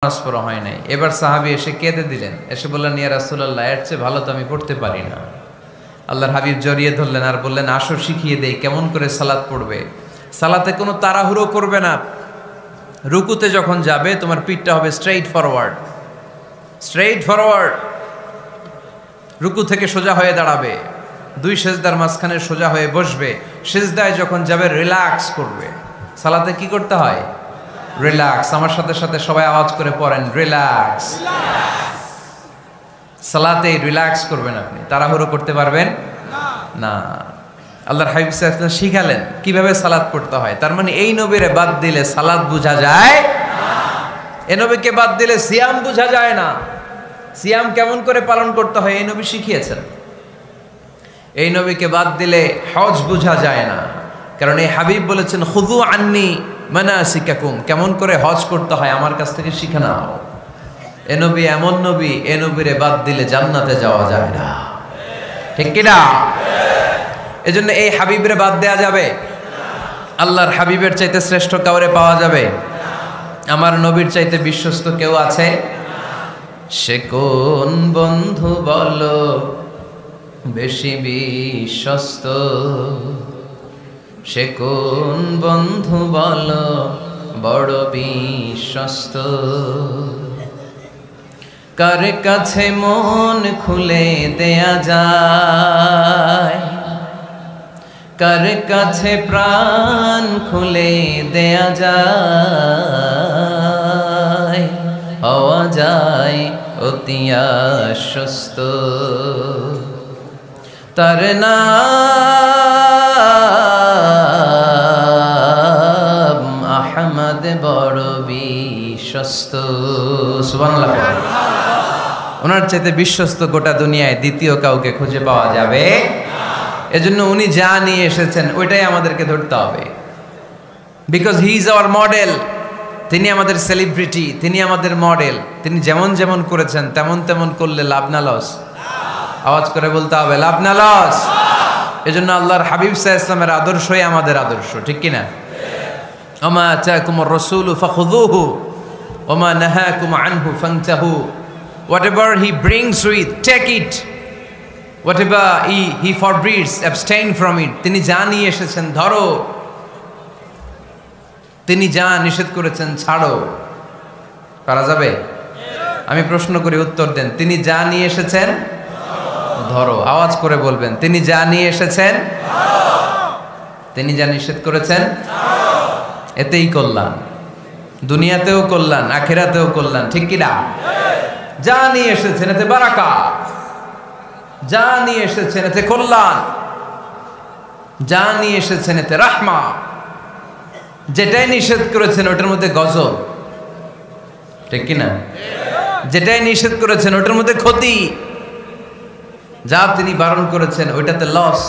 নামাজ পড়া হয় নাই। এবার সাহাবী এসে কেঁদে দিলেন, এসে বললেন, ইয়া রাসূলুল্লাহ, এর চেয়ে ভালো তো আমি পড়তে পারি না। আল্লাহর হাবিব জড়িয়ে ধরলেন আর বললেন, আসো শিখিয়ে দেই কেমন করে সালাত পড়বে। সালাতে কোনো তাড়াহুড়ো করবে না। রুকুতে যখন যাবে তোমার পিঠটা হবে স্ট্রেইট ফরওয়ার্ড, স্ট্রেইট ফরওয়ার্ড। রুকু থেকে সোজা হয়ে দাঁড়াবে, দুই সেজদার মাঝখানে সোজা হয়ে বসবে। সেজদায় যখন যাবে রিল্যাক্স করবে। সালাতে কি করতে হয়? রিল্যাক্স। আমার সাথে সাথে সবাই আওয়াজ করে পড়েন, রিল্যাক্স। সালাতে রিল্যাক্স করবেন আপনি, তাড়াহুড়ো করতে পারবেন না। আল্লাহর হাবিব সাল্লাল্লাহু আলাইহি ওয়াসাল্লাম শিখালেন কিভাবে সালাত পড়তে হয়। তার মানে এই নবীরে বাদ দিলে সালাত বোঝা যায় না, এই নবীকে বাদ দিলে সিয়াম বোঝা যায় না। সিয়াম কেমন করে পালন করতে হয় এই নবী শিখিয়েছেন। এই নবীকে বাদ দিলে হজ বোঝা যায় না, কারণ এই হাবিব বলেছেন, খুযু আন্নী মানাসিকাকুম, কেমন করে হজ করতে হয় আমার কাছ থেকে শিখে নাও। এ নবী এমন নবী, এ নবীরে বাদ দিলে জান্নাতে যাওয়া যায় না, ঠিক কিনা? এজন্য এই হাবিবরে বাদ দেয়া যাবে? আল্লাহর হাবিবের চাইতে শ্রেষ্ঠ কাউরে পাওয়া যাবে? আমার নবীর চাইতে বিশ্বস্ত কেউ আছে? সে কোন বন্ধু বলো বেশি বিশ্বস্ত? সে কোন বন্ধু বলো বড় বিশ্বস্ত? কার কাছে মন খুলে দেয়া যায়, কার কাছে প্রাণ খুলে দেয়া যায়, হওয়া যায় অতি আশ্বস্ত। তার নাম আহমদ, বড় বিশ্বস্ত। সুবহানাল্লাহ। ওনার চাইতে বিশ্বস্ত গোটা দুনিয়ায় দ্বিতীয় কাউকে খুঁজে পাওয়া যাবে? এজন্য উনি যা নিয়ে এসেছেন ওইটাই আমাদেরকে ধরতে হবে, because he is our model. তিনি আমাদের সেলিব্রিটি, তিনি আমাদের মডেল। তিনি যেমন যেমন করেছেন তেমন তেমন করলে লাভ না লস? আওয়াজ করে বলতে হবে, লাভ না লস? এজন্য আল্লাহর হাবিব সাল্লাল্লাহু আলাইহি ওয়াসাল্লামের আদর্শই আমাদের আদর্শ, ঠিক কিনা? ওমা আতাকুমুর রাসূলু ফাখুযুহু ওমা নাহাকুম আনহু ফান্তাহু। Whatever he brings with, take it. Whatever he forbids, abstain from it. তিনি যা নিয়ে এসেছেন ধরো, তিনি যা নিষেধ করেছেন ছাড়ো। পারা যাবে? আমি প্রশ্ন করি, উত্তর দেন। তিনি যা নিয়ে এসেছেন ধরো। আওয়াজ করে বলবেন, তিনি যা নিয়ে এসেছেন ধরো, তিনি যা নিষেধ করেছেন ছাড়ো। এতেই কল্যাণ, দুনিয়াতেও কল্যাণ, আখিরাতেও কল্যাণ, ঠিক কি না? যা নিয়ে এসেছেন এতে বারাকাত, যা নিয়ে এসেছেন এতে কল্যাণ, যা নিয়ে এসেছেন এতে রাহমা। যেটাই নিষেধ করেছেন ওটার মধ্যে গজব, ঠিক কিনা? যেটাই নিষেধ করেছেন ওটার মধ্যে ক্ষতি, যা তিনি বারণ করেছেন ওইটাতে লস।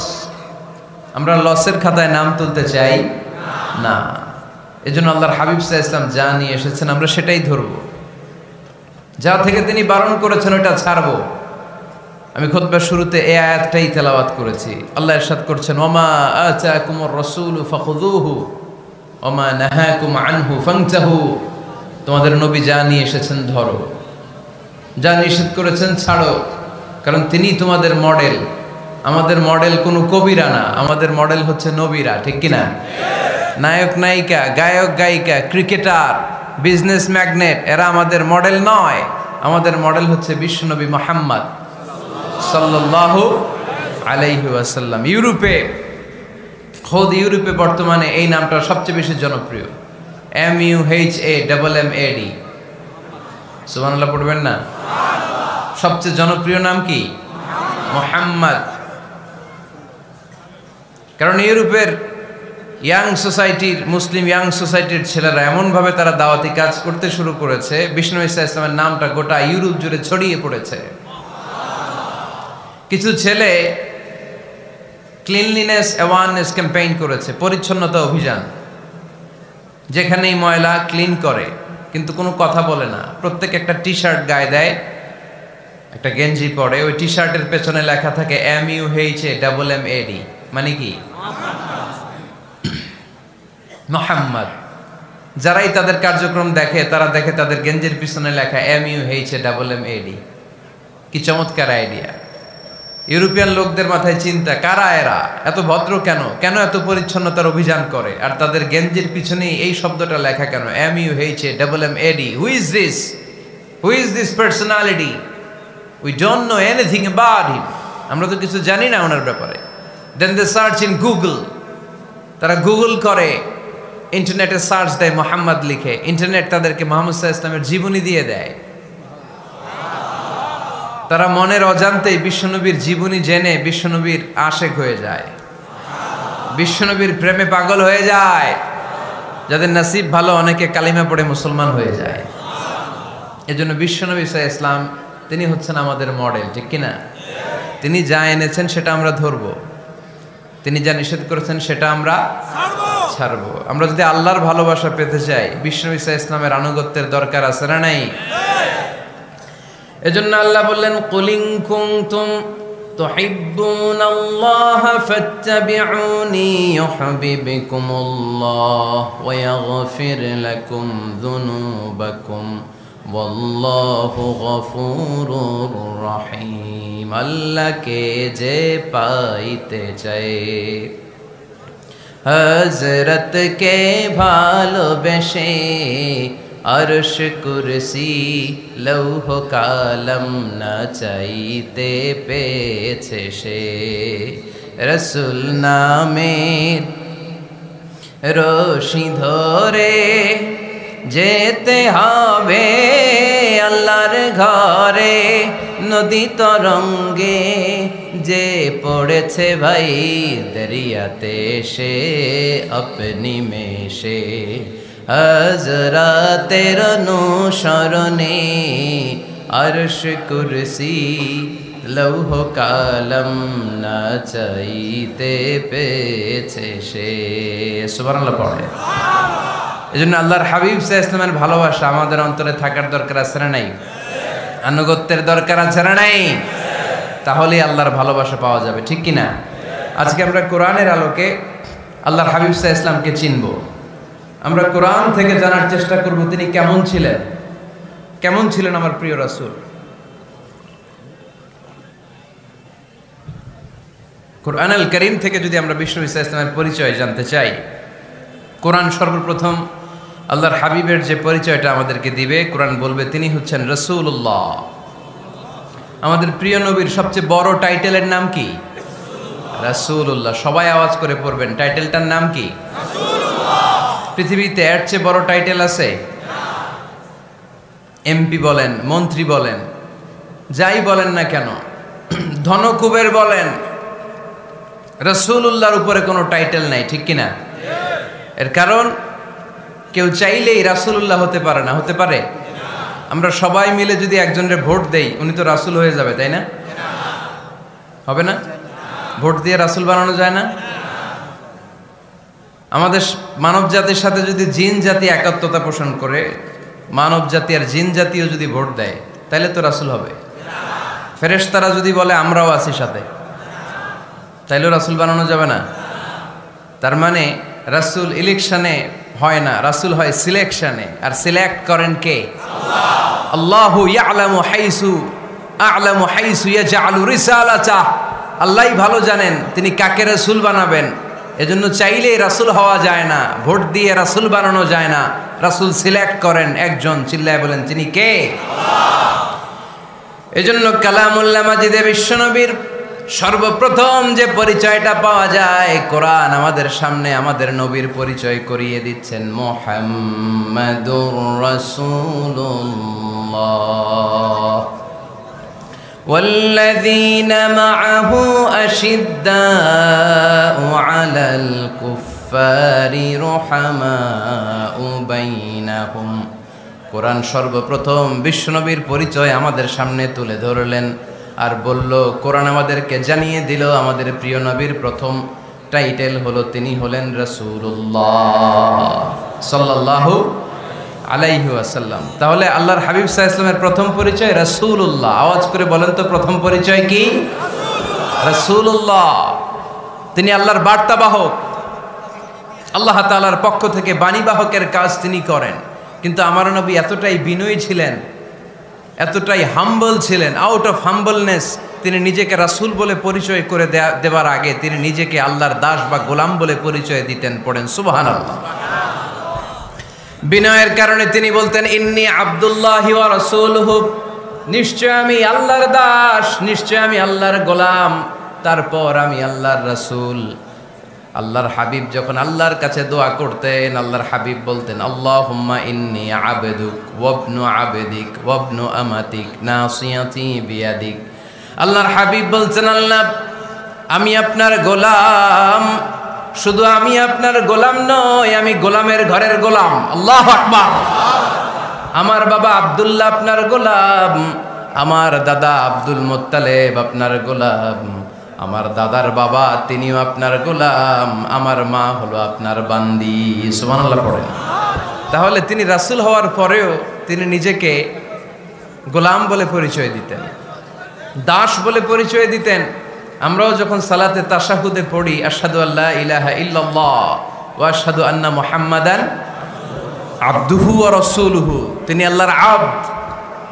আমরা লসের খাতায় নাম তুলতে চাই না। এজন্য আল্লাহর হাবিব সাল্লাল্লাহু আলাইহি ওয়াসাল্লাম যা নিয়ে এসেছেন আমরা সেটাই ধরবো, যা থেকে তিনি বারণ করেছেন ওটা ছাড়বো। আমি খুতবার শুরুতে এই আয়াতটাই তেলাওয়াত করেছি। আল্লাহ ইরশাদ করছেন, ওমা আতাকুমুর রাসূলু ফাখুযুহু ওমা নাহাকুম আনহু ফান্তাহু। তোমাদের নবী যা নিয়ে এসেছেন ধরো, যা নিষেধ করেছেন ছাড়ো, কারণ তিনি তোমাদের মডেল। আমাদের মডেল কোনো কবিরা না, আমাদের মডেল হচ্ছে নবীরা, ঠিক কিনা? নায়ক নায়িকা, গায়ক গায়িকা, ক্রিকেটার, বিজনেস ম্যাগনেট, এরা আমাদের মডেল নয়। আমাদের মডেল হচ্ছে বিশ্বনবী মুহাম্মদ সাল্লাল্লাহু আলাইহি ওয়াসাল্লাম। ইউরোপে, খোদ ইউরোপে বর্তমানে এই নামটা সবচেয়ে বেশি জনপ্রিয়, MUHAMMAD। সুবহানাল্লাহ পড়বেন না? সবচেয়ে জনপ্রিয় নাম কি? মুহাম্মদ। কারণ ইউরোপের ইয়াং সোসাইটির, মুসলিম ইয়াং সোসাইটির ছেলেরা এমনভাবে তারা দাওয়াতি কাজ করতে শুরু করেছে, বিষ্ণু ঈসা ইসলামের নামটা গোটা ইউরোপ জুড়ে ছড়িয়ে পড়েছে। কিছু ছেলে ক্লিনলিনেস অ্যাওয়ারনেস ক্যাম্পেইন করেছে, পরিচ্ছন্নতা অভিযান। যেখানেই ময়লা ক্লিন করে, কিন্তু কোনো কথা বলে না। প্রত্যেক একটা টি শার্ট গায়ে দেয়, একটা গেঞ্জি পরে, ওই টি শার্টের পেছনে লেখা থাকে MUHAMMAD, মানে কি? মুহাম্মদ। যারাই তাদের কার্যক্রম দেখে তারা দেখে তাদের গেঞ্জির পিছনে লেখা MUHAMMAD। কি চমৎকার আইডিয়া! ইউরোপিয়ান লোকদের মাথায় চিন্তা, কারা এরা, এত ভদ্র কেন, কেন এত পরিচ্ছন্নতার অভিযান করে, আর তাদের গেঞ্জির পিছনেই এই শব্দটা লেখা কেন, MUHAMMAD। Who is this personality? We don't know anything about him. আমরা তো কিছু জানি না ওনার ব্যাপারে। দেন দে সার্চ ইন গুগল। তারা গুগল করে, ইন্টারনেটে সার্চ দেয় মোহাম্মদ লিখে, ইন্টারনেট তাদেরকে মুহাম্মদ সাল্লাল্লাহু আলাইহি ওয়াসাল্লামের জীবনী দিয়ে দেয়। তারা মনের অজান্তেই বিশ্বনবীর জীবনী জেনে বিশ্বনবীর আশেক হয়ে যায়, বিশ্বনবীর প্রেমে পাগল হয়ে যায়। যাদের নসিব ভালো, অনেকে কালিমা পড়ে মুসলমান হয়ে যায়। এজন্য বিশ্বনবী সাল্লাল্লাহু আলাইহি ওয়াসাল্লাম তিনি হচ্ছেন আমাদের মডেল, ঠিক কিনা? তিনি যা এনেছেন সেটা আমরা ধরবো, তিনি যা নিষেধ করেছেন সেটা আমরা ছাড়বো। আমরা যদি আল্লাহর ভালোবাসা পেতে চাই, বিশ্বনবী সাল্লাল্লাহু আলাইহি ওয়াসাল্লামের আনুগত্যের দরকার আছে না নাই? এজন্য আল্লাহ বললেন, কুল ইন কুনতুম তুহিব্বুনাল্লাহা ফাত্তাবিউনি ইউহিব্বুকুমুল্লাহ ওয়া ইয়াগফির লাকুম যুনুবাকুম ওয়াল্লাহু গফুরুর রহিম। আল্লাহকে যে পাইতে চায়, হযরতকে ভালোবেসে আরশ কুরসি লৌহ কালম না চাইতে পেয়েছে সে। রসুল নামের রশি ধরে যেতে হবে আল্লাহর ঘরে। নদী তরঙ্গে যে পড়েছে ভাই দরিয়াতে সে আপনি মেশে। হযরতের অনুসরণে আরশ কুরসি লৌহ কালম না চাইতে পেয়েছে সে। সুবহানাল্লাহ পড়ে। এজন্য আল্লাহর হাবিব সাল্লাল্লাহু আলাইহি ওয়াসাল্লামের ভালোবাসা আমাদের অন্তরে থাকার দরকার আছে না নাই? আনুগত্যের দরকার আছে না নাই? তাহলে আল্লাহর ভালোবাসা পাওয়া যাবে, ঠিক কিনা? আজকে আমরা কোরআনের আলোকে আল্লাহর হাবিব সাল্লাল্লাহু আলাইহি ওয়াসাল্লামকে চিনব। আমরা কোরআন থেকে জানার চেষ্টা করব তিনি কেমন ছিলেন, কেমন ছিলেন আমার প্রিয় রাসূল। কোরআনুল কারীম থেকে যদি আমরা বিশ্বনবী সাল্লাল্লাহু আলাইহি ওয়াসাল্লামের পরিচয় জানতে চাই, কোরআন সর্বপ্রথম আল্লাহর হাবিবের যে পরিচয়টা আমাদেরকে দিবে, কোরআন বলবে তিনি হচ্ছেন রাসূলুল্লাহ। আমাদের প্রিয় নবীর সবচেয়ে বড় টাইটেলের নাম কি? রাসূলুল্লাহ। সবাই আওয়াজ করে পড়বেন, টাইটেলটার নাম কি? পৃথিবীতে এর চেয়ে বড় টাইটেল আছে? এমপি বলেন, মন্ত্রী বলেন, যাই বলেন না কেন, ধনকুবের বলেন, রাসূলুল্লাহর উপরে কোনো টাইটেল নাই, ঠিক কিনা? এর কারণ কেউ চাইলেই রাসূলুল্লাহ হতে পারে না। হতে পারে? আমরা সবাই মিলে যদি একজনের ভোট দেই, উনি তো রাসূল হয়ে যাবে, তাই না? হবে না? ভোট দিয়ে রাসূল বানানো যায় না? আমাদের মানব জাতির সাথে যদি জিন জাতি একাত্মতা পোষণ করে, মানব জাতি আর জিন জাতিও যদি ভোট দেয়, তাহলে তো রাসূল হবে। ফেরেশতারা যদি বলে আমরাও আছি সাথে, তাইলেও রাসূল বানানো যাবে না। তার মানে রাসূল ইলেকশনে হয় না, রাসূল হয় সিলেকশনে। আর সিলেক্ট করেন কে? আল্লাহ। আল্লাহু ইয়ালামু হাইসু ইয়াজআলু রিসালাতাহ। আল্লাহই ভালো জানেন তিনি কাকে রাসূল বানাবেন। এজন্য চাইলেই রাসূল হওয়া যায় না, ভোট দিয়ে রাসূল বানানো যায় না। রাসূল সিলেক্ট করেন একজন, চিল্লায় বলেন তিনি কে? আল্লাহ। এজন্য কালামুল্লাহ মাজিদে বিশ্বনবীর সর্বপ্রথম যে পরিচয়টা পাওয়া যায়, কোরআন আমাদের সামনে আমাদের নবীর পরিচয় করিয়ে দিচ্ছেন, মুহাম্মাদুর রাসূলুল্লাহ ওয়াল্লাযীনা মাআহু আশিদ্দাউ আলাল কুফফারি রুহামাউ বাইনাহুম। কোরআন সর্বপ্রথম বিশ্বনবীর পরিচয় আমাদের সামনে তুলে ধরলেন আর বলল, কোরআন আমাদেরকে জানিয়ে দিল আমাদের প্রিয় নবীর প্রথম টাইটেল হলো তিনি হলেন রাসূলুল্লাহ সাল্লাল্লাহু আলাইহি ওয়াসাল্লাম। তাহলে আল্লাহর হাবিব সাল্লাল্লাহু আলাইহি ওয়াসাল্লামের প্রথম পরিচয় রাসূলুল্লাহ। আওয়াজ করে বলেন তো প্রথম পরিচয় কি? রাসূলুল্লাহ। তিনি আল্লাহর বার্তাবাহক, আল্লাহ তাআলার পক্ষ থেকে বাণীবাহকের কাজ তিনি করেন। কিন্তু আমার নবী এতটাই বিনয়ী ছিলেন, এতটাই হাম্বল ছিলেন, আউট অফ হাম্বলনেস তিনি নিজেকে রাসূল বলে পরিচয় করে দেওয়ার আগে তিনি নিজেকে আল্লাহর দাস বা গোলাম বলে পরিচয় দিতেন। পড়েন সুবহানাল্লাহ। বিনয়ের কারণে তিনি বলতেন ইন্নী আব্দুল্লাহি ওয়া রাসূলুহু, নিশ্চয় আমি আল্লাহর দাস, নিশ্চয় আমি আল্লাহর গোলাম, তারপর আমি আল্লাহর রাসূল। আল্লাহর হাবিব যখন আল্লাহর কাছে দোয়া করতেন, আল্লাহর হাবিব বলতেন আল্লাহুম্মা ইন্নী আবদুক ওয়াবনু আবদিক ওয়াবনু আমাতিক নাসিয়াতি বিয়াদিক। আল্লাহর হাবিব বলছেন আল্লাহ আমি আপনার গোলাম, শুধু আমি আপনার গোলাম নই, আমি গোলামের ঘরের গোলাম। আল্লাহু আকবার। আমার বাবা আব্দুল্লাহ আপনার গোলাম, আমার দাদা আব্দুল মুত্তালিব আপনার গোলাম, আমার দাদার বাবা তিনিও আপনার গোলাম, আমার মা হলো আপনার বান্দি। সুবহানাল্লাহ পড়েন। তাহলে তিনি রাসূল হওয়ার পরেও তিনি নিজেকে গোলাম বলে পরিচয় দিতেন, দাস বলে পরিচয় দিতেন। আমরাও যখন সালাতে তাশাহুদে পড়ি আশহাদু আল্লা ইলাহা ইল্লাল্লাহ ওয়া আশহাদু আন্না মুহাম্মাদান আবদুহু ওয়া রাসূলুহু, তিনি আল্লাহর আবদ,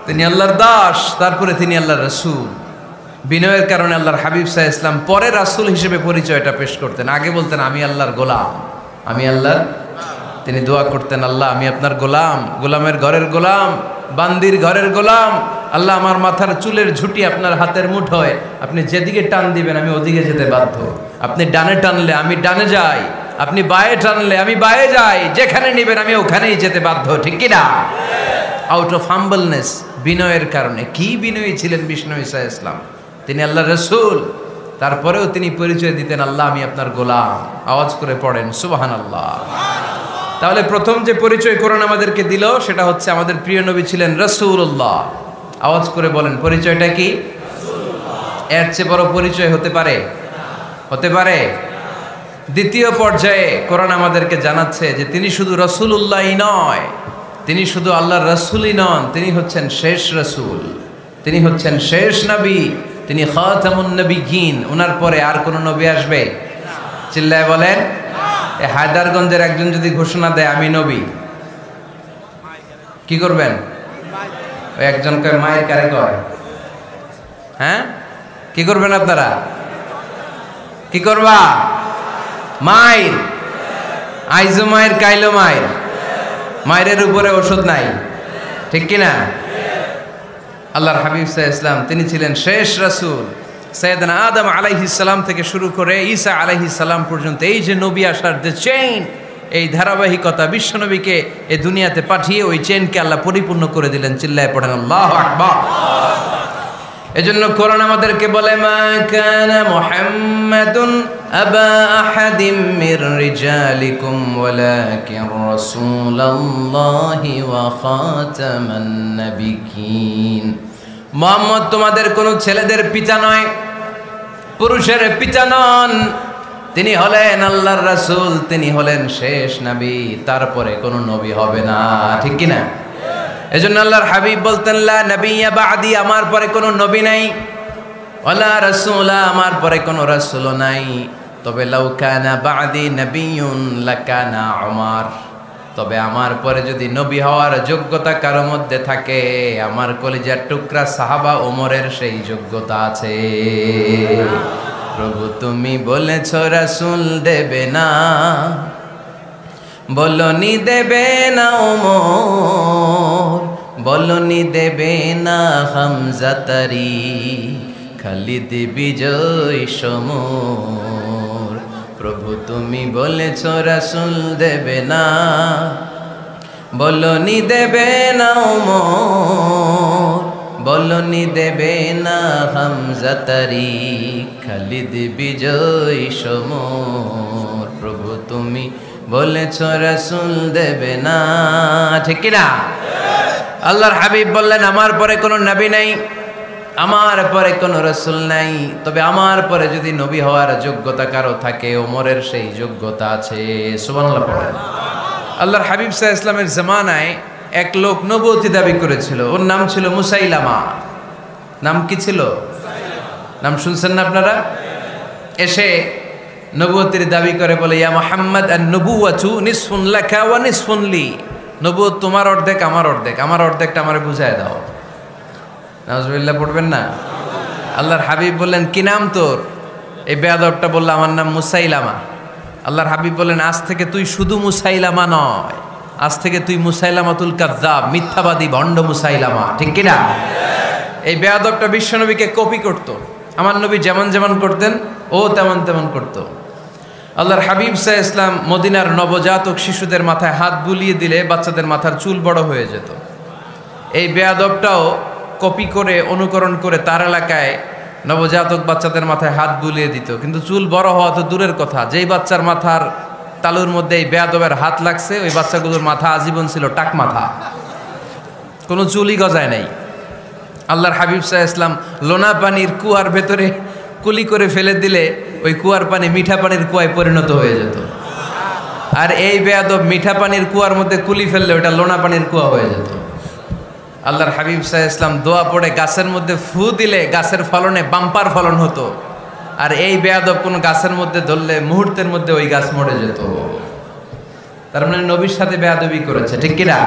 তিনি আল্লাহর দাস, তারপরে তিনি আল্লাহর রাসূল। বিনয়ের কারণে আল্লাহর হাবিব সাল্লাল্লাহু আলাইহি ওয়াসাল্লাম পরে রাসূল হিসেবে পরিচয়টা পেশ করতেন। আগে বলতেন আমি আল্লাহর গোলাম, আমি আল্লাহর। তিনি দোয়া করতেন আল্লাহ আমি আপনার গোলাম, গোলামের ঘরের গোলাম, বান্দির ঘরের গোলাম। আল্লাহ আমার মাথার চুলের ঝুঁটি আপনার হাতের মুঠোয়, আপনি যেদিকে টান দিবেন আমি ওদিকে যেতে বাধ্য। আপনি ডানে টানলে আমি ডানে যাই, আপনি বায়ে টানলে আমি বায়ে যাই, যেখানে নেবেন আমি ওখানেই যেতে বাধ্য। ঠিক কি না? আউট অফ হাম্বলনেস, বিনয়ের কারণে। কি বিনয়ী ছিলেন বিষ্ণু ঈসা আলাইহিস সালাম, তিনি আল্লাহর রাসূল, তারপরেও তিনি পরিচয় দিতেন আল্লাহ আমি আপনার গোলাম। আওয়াজ করে পড়েন সুবহানাল্লাহ। তাহলে প্রথম যে পরিচয় কোরআন আমাদেরকে দিল সেটা হচ্ছে আমাদের প্রিয় নবী ছিলেন রাসূলুল্লাহ। আওয়াজ করে বলেন পরিচয়টা কি? এর চেয়ে বড় পরিচয় হতে পারে? হতে পারে? দ্বিতীয় পর্যায়ে কোরআন আমাদেরকে জানাচ্ছে যে তিনি শুধু রাসূলুল্লাহই নয়, তিনি শুধু আল্লাহর রাসূলই নন, তিনি হচ্ছেন শেষ রাসূল, তিনি হচ্ছেন শেষ নবী, তিনি খাতামুন নবিয়্যিন। ওনার পরে আর কোন নবী আসবে? চিল্লায় বলেন। এই হায়দারগঞ্জের একজন যদি ঘোষণা দেয় আমি নবী, কি করবেন? ওই একজন কয় মায়ের কারে কয়, হ্যাঁ কি করবেন আপনারা? কি করবা? মায়ের আইজো মায়ের কাইলো মায়ের, মায়ের উপরে ওষুধ নাই, ঠিক কিনা? আল্লাহর হাবিব সাল্লাল্লাহু আলাইহি ওয়াসাল্লাম তিনি ছিলেন শেষ রাসূল। সাইয়েদনা আদম আলাইহিস সালাম থেকে শুরু করে ঈসা আলাইহিস সালাম পর্যন্ত এই যে নবী আসার যে চেইন, এই ধারাবাহিকতা, বিশ্ব নবীকে এই দুনিয়াতে পাঠিয়ে ওই চেইনকে আল্লাহ পরিপূর্ণ করে দিলেন। চিল্লায় পড়েন আল্লাহু আকবার। এজন্য কোরআন আমাদেরকে বলে মা কানা মুহাম্মাদুন আবা আহাদিম মির রিজালিকুম ওয়ালাকিন রাসূলুল্লাহি ওয়া খাতামান নাবিয়্যিন। মুহাম্মদ তোমাদের কোনো ছেলেদের পিতা নয়, পুরুষের পিতা নন, তিনি হলেন আল্লাহর রাসূল, তিনি হলেন শেষ নবী, তারপরে কোনো নবী হবে না। ঠিক কি না? এজন্য আল্লাহর হাবিব বলতেন লা নবিয়্যা বা'দি, আমার পরে কোনো নবী নাই, ওয়ালা রাসূলা, আমার পরে কোনো রাসূলও নাই। তবে লাউ কানা বা'দি নবিয়্যুন লাকানা উমর, তবে আমার পরে যদি নবী হওয়ার যোগ্যতা কারো মধ্যে থাকে, আমার কলিজার টুকরা সাহাবা ওমরের সেই যোগ্যতা আছে। প্রভু তুমি বলেছ রাসূল দেবে না, বলনি দেবে না ওমর, বলনি দেবে না হামজা তারি, খালিদ বিজয় সমর। প্রভু তুমি বলেছ রাসূল দেবে না, বলনি দেবে না ওমর, বলনি দেবে না হামজা তারি, খালিদ বিজয় সমর। প্রভু তুমি বলেছ রাসূল দেবে না। ঠিক কি না? আল্লাহর হাবিব বললেন আমার পরে কোনো নবী নাই, আমার পরে কোনো রাসূল নাই, তবে আমার পরে যদি নবী হওয়ার যোগ্যতা কারো থাকে, ওমরের সেই যোগ্যতা আছে। সুবহানাল্লাহ পড়েন। আল্লাহর হাবিব সাল্লাল্লাহু আলাইহি ওয়াসাল্লামের জামানায় এক লোক নবুয়তি দাবি করেছিল, ওর নাম ছিল মুসাইলামা। নাম কি ছিল? নাম শুনছেন না আপনারা? এসে নবুয়তের দাবি করে বলে ইয়া মুহাম্মদ আন-নবুওয়াতু নিসফুন লাকা ওয়া নিসফুন লি, নবুয়ত তোমার অর্ধেক আমার অর্ধেক, আমার অর্ধেকটা আমারে বুঝায় দাও। নাউজুবিল্লাহ পড়বেন না? আল্লাহর হাবিব বললেন কি নাম তোর? এই বেয়াদবটা বলল আমার নাম মুসাইলামা। আল্লাহর হাবিব বললেন আজ থেকে তুই শুধু মুসাইলামা নয়, আজ থেকে তুই মুসাইলামাতুল কাযযাব, মিথ্যাবাদী ভণ্ড মুসাইলামা, ঠিক কিনা? এই বেয়াদবটা বিশ্বনবীকে কপি করত। আমার নবী যেমন যেমন করতেন ও তেমন তেমন করত। আল্লাহর হাবিব সাল্লাল্লাহু আলাইহি ওয়াসাল্লাম মদিনার নবজাতক শিশুদের মাথায় হাত বুলিয়ে দিলে বাচ্চাদের মাথার চুল বড় হয়ে যেত। এই বেয়াদবটাও কপি করে অনুকরণ করে তার এলাকায় নবজাতক বাচ্চাদের মাথায় হাত বুলিয়ে দিত, কিন্তু চুল বড় হওয়া তো দূরের কথা, যেই বাচ্চার মাথার তালুর মধ্যে এই বেয়াদবের হাত লাগছে ওই বাচ্চাগুলোর মাথা আজীবন ছিল টাক মাথা, কোনো চুলই গজায় নাই। আল্লাহর হাবিব সাল্লাল্লাহু আলাইহি ওয়াসাল্লাম লোনা পানির কুয়ার ভেতরে কুলি করে ফেলে দিলে ওই কুয়ার পানি মিঠা পানির কুয়ায় পরিণত হয়ে যেত। আর এই বেয়াদব মিঠা পানির কুয়ার মধ্যে কুলি ফেললে ওটা লোনা পানির কুয়া হয়ে যেত। আল্লাহর হাবিব সাল্লাল্লাহু আলাইহি ওয়াসাল্লাম দোয়া পড়ে গাছের মধ্যে ফু দিলে গাছের ফলনে বাম্পার ফলন হতো, আর এই বেয়াদব কোন গাছের মধ্যে ধরলে মুহূর্তের মধ্যে ওই গাছ মরে যেত। তার মানে নবীর সাথে বেয়াদবি করেছে, ঠিক কিনা?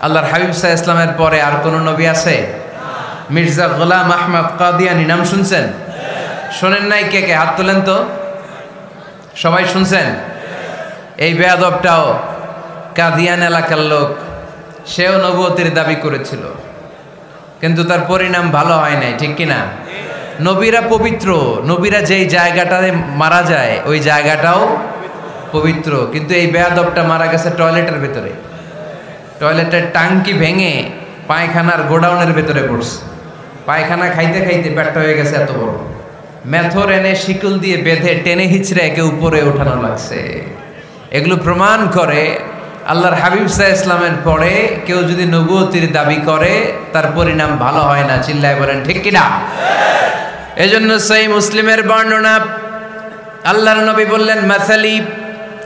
আল্লাহর হাবিব সাল্লাল্লাহু আলাইহি ওয়াসাল্লামের পরে আর কোন নবী আছে? মির্জা গোলাম আহমদ কাদিয়ানী নাম শুনছেন? শোনেন নাই? কে কে হাত তোলেন তো, সবাই শুনছেন? এই বেয়াদবটাও কাদিয়ান এলাকার লোক, সেও নবুয়তের দাবি করেছিল, কিন্তু তার পরিণাম ভালো হয় নাই, ঠিক কিনা? নবীরা পবিত্র, নবীরা যেই জায়গাটাতে মারা যায় ওই জায়গাটাও পবিত্র, কিন্তু এই বেয়াদবটা মারা গেছে টয়লেটের ভেতরে, টয়লেটের টাঙ্কি ভেঙে পায়খানার গোডাউনের ভেতরে পড়ছে। পায়খানা খাইতে খাইতে পেটটা হয়ে গেছে এত বড়, মেথর এনে শিকল দিয়ে বেঁধে টেনে হিচড়ে একে উপরে ওঠানো লাগছে। এগুলো প্রমাণ করে আল্লাহর হাবিব সাল্লাল্লাহু আলাইহি ওয়াসাল্লামের পরে কেউ যদি নবুয়তির দাবি করে তার পরিণাম ভালো হয় না। চিল্লায় বলেন ঠিক কিনা? এজন্য সহিহ মুসলিমের বর্ণনা, আল্লাহর নবী বললেন মাসালি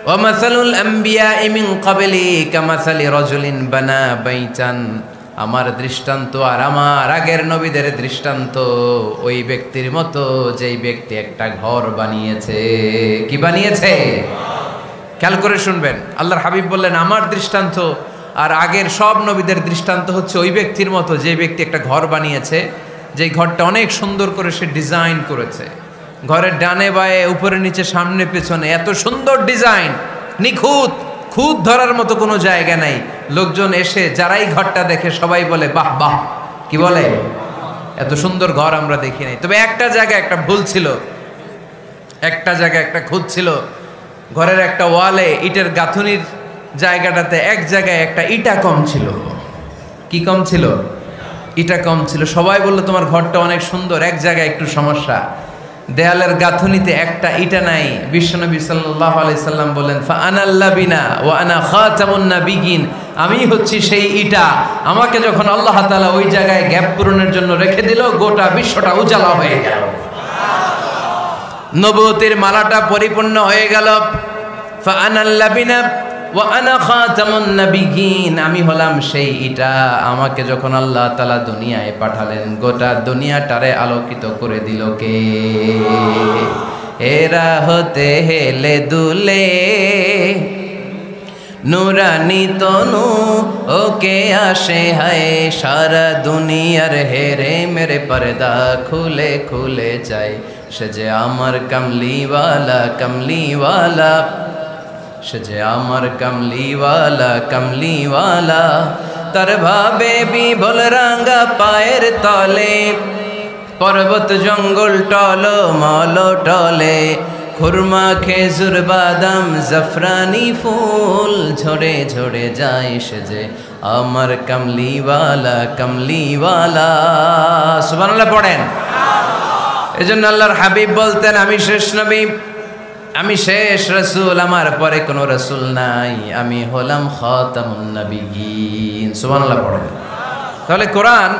ওয়া মাসালুল আম্বিয়া মিন ক্বাবলি কামাসালি রাজুলিন বানা বাইতান, আমার দৃষ্টান্ত আর আমার আগের নবীদের দৃষ্টান্ত ওই ব্যক্তির মতো যেই ব্যক্তি একটা ঘর বানিয়েছে। কি বানিয়েছে? খেয়াল করে শুনবেন, আল্লাহর হাবিব বললেন আমার দৃষ্টান্ত আর আগের সব নবীদের দৃষ্টান্ত হচ্ছে ওই ব্যক্তির মতো যে ব্যক্তি একটা ঘর বানিয়েছে, যেই ঘরটা অনেক সুন্দর করে সে ডিজাইন করেছে। ঘরের ডানে বায়ে উপরে নিচে সামনে পেছনে এত সুন্দর ডিজাইন, নিখুঁত, খুঁত ধরার মতো কোনো জায়গা নাই। লোকজন এসে যারাই ঘরটা দেখে সবাই বলে বাহ বাহ, কি বলে, এত সুন্দর ঘর আমরা দেখি নাই। তবে একটা জায়গায় একটা ভুল ছিল, একটা জায়গায় একটা খুঁত ছিল। ঘরের একটা ওয়ালে ইটের গাঁথুনির জায়গাটাতে এক জায়গায় একটা ইটা কম ছিল। কি কম ছিল? ইটা কম ছিল। সবাই বললো তোমার ঘরটা অনেক সুন্দর, এক জায়গায় একটু সমস্যা, দেয়ালের গাঁথুনিতে একটা ইটা নাই। বিশ্বনবী সাল্লাল্লাহু আলাইহি সাল্লাম বলেন ফা আনাল লাবিনা ওয়া আনা খাতামুন নাবিয়িন, আমি হচ্ছি সেই ইটা। আমাকে যখন আল্লাহ তাআলা ওই জায়গায় গ্যাপ পূরণের জন্য রেখে দিল, গোটা বিশ্বটা উজালা হয়ে গেল, নবুয়তের মালাটা পরিপূর্ণ হয়ে গেল। ফা আনাল লাবিনা ওয়া আনা খাতামুন নাবিয়িন, আমি হলাম সেই ইটা। আমাকে যখন আল্লাহ তাআলা দুনিয়ায় পাঠালেন, গোটা দুনিয়াটারে আলোকিত করে দিল কে? এরা হতে হেলে দুলে নুরানি তনু ওকে আসে হায়, সারা দুনিয়ার হেরে মেরে পর্দা খুলে খুলে যায়। সে যে আমার কমলিওয়ালা কমলিওয়ালা, সে যে আমার কমলিওয়ালা কমলিওয়ালা, তার ভাবে বিবল রাঙ্গা পায়ের তলে, পর্বত জঙ্গল টল মল টলে, খুরমা খেজুর বাদাম জাফরানি ফুল ঝরে ঝরে যায়। সে যে আমার কমলিওয়ালা কমলিওয়ালা। সুবহানাল্লাহ পড়েন। এজন্য আল্লাহর হাবিব বলতেন আমি শেষ নবী, আমি শেষ রাসূল, আমার পরে কোনো রাসূল নাই, আমি হলাম খাতামুন নাবিয়িন। সুবহানাল্লাহ পড়েন। তাহলে কোরআন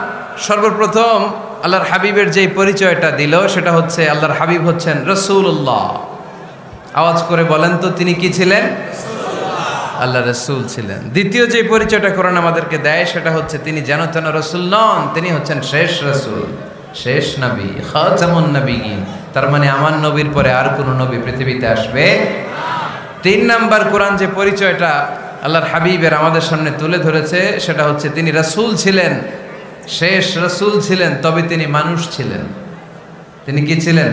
সর্বপ্রথম আল্লাহর হাবিবের যে পরিচয়টা দিল সেটা হচ্ছে আল্লাহর হাবিব হচ্ছেন রাসূলুল্লাহ। আওয়াজ করে বলেন তো তিনি কি ছিলেন? আল্লাহ রাসূল ছিলেন। দ্বিতীয় যে পরিচয়টা কোরআন আমাদেরকে দেয় সেটা হচ্ছে তিনি যেন তেন রাসূল নন, তিনি হচ্ছেন শেষ রাসূল। শেষ নবী, খাতামুন নবিয়্যিন। তার মানে আমার নবীর পরে আর কোন নবী পৃথিবীতে আসবে না। 3 নাম্বার কোরআন যে পরিচয়টা আল্লাহর হাবিবের আমাদের সামনে তুলে ধরেছে সেটা হচ্ছে তিনি রাসূল ছিলেন, শেষ রাসূল ছিলেন, তবে তিনি মানুষ ছিলেন। তিনি কি ছিলেন?